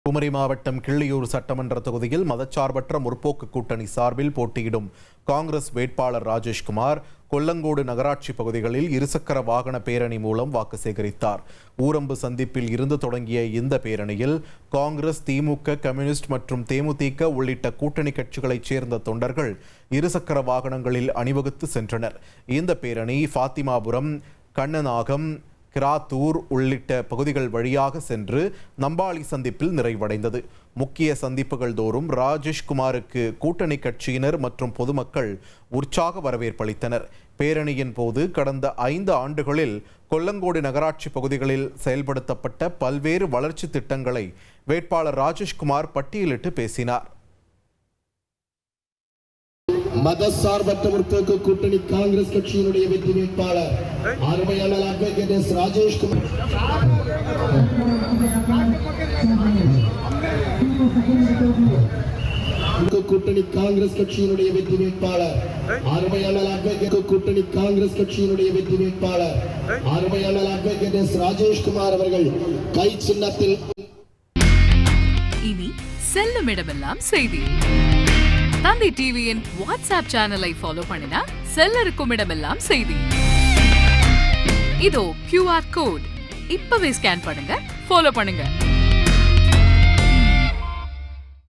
குமரி மாவட்டம் கிள்ளியூர் சட்டமன்ற தொகுதியில் மதச்சார்பற்ற முற்போக்கு கூட்டணி சார்பில் போட்டியிடும் காங்கிரஸ் வேட்பாளர் ராஜேஷ்குமார் கொல்லங்கோடு நகராட்சி பகுதிகளில் இருசக்கர வாகன பேரணி மூலம் வாக்கு சேகரித்தார். ஊரம்பு சந்திப்பில் இருந்து தொடங்கிய இந்த பேரணியில் காங்கிரஸ், திமுக, கம்யூனிஸ்ட் மற்றும் தேமுதிக உள்ளிட்ட கூட்டணி கட்சிகளைச் சேர்ந்த தொண்டர்கள் இருசக்கர வாகனங்களில் அணிவகுத்து சென்றனர். இந்த பேரணி பாத்திமாபுரம், கண்ணநாகம், கிராத்தூர் உள்ளிட்ட பகுதிகள் வழியாக சென்று நம்பாளி சந்திப்பில் நிறைவடைந்தது. முக்கிய சந்திப்புகள் தோறும் ராஜேஷ்குமாருக்கு கூட்டணி கட்சியினர் மற்றும் பொதுமக்கள் உற்சாக வரவேற்பளித்தனர். பேரணியின் போது கடந்த 5 ஆண்டுகளில் கொல்லங்கோடு நகராட்சி பகுதிகளில் செயல்படுத்தப்பட்ட பல்வேறு வளர்ச்சி திட்டங்களை வேட்பாளர் ராஜேஷ்குமார் பட்டியலிட்டு பேசினார். மதசார்பற்ற முற்போக்கு கூட்டணி காங்கிரஸ் கட்சியினுடைய வெற்றி வேட்பாளர் அருமையான அட்வொகேட் எஸ். ராஜேஷ்குமார். கூட்டணி காங்கிரஸ் கட்சியினுடைய வெற்றி வேட்பாளர் அருமையான அட்வொகேட் கூட்டணி காங்கிரஸ் கட்சியினுடைய வெற்றி வேட்பாளர் அருமையான அட்வொகேட் எஸ். ராஜேஷ்குமார் அவர்கள் கை சின்னத்தில். இனி செல்லும் இடமெல்லாம் செய்தி. தந்தி டிவியின் வாட்ஸ்அப் சேனலை ஃபாலோ பண்ணினா செல்ல இருக்கும் இடமெல்லாம் செய்தி. இதோ QR கோட் இப்பவே ஸ்கேன் பண்ணுங்க, ஃபாலோ பண்ணுங்க.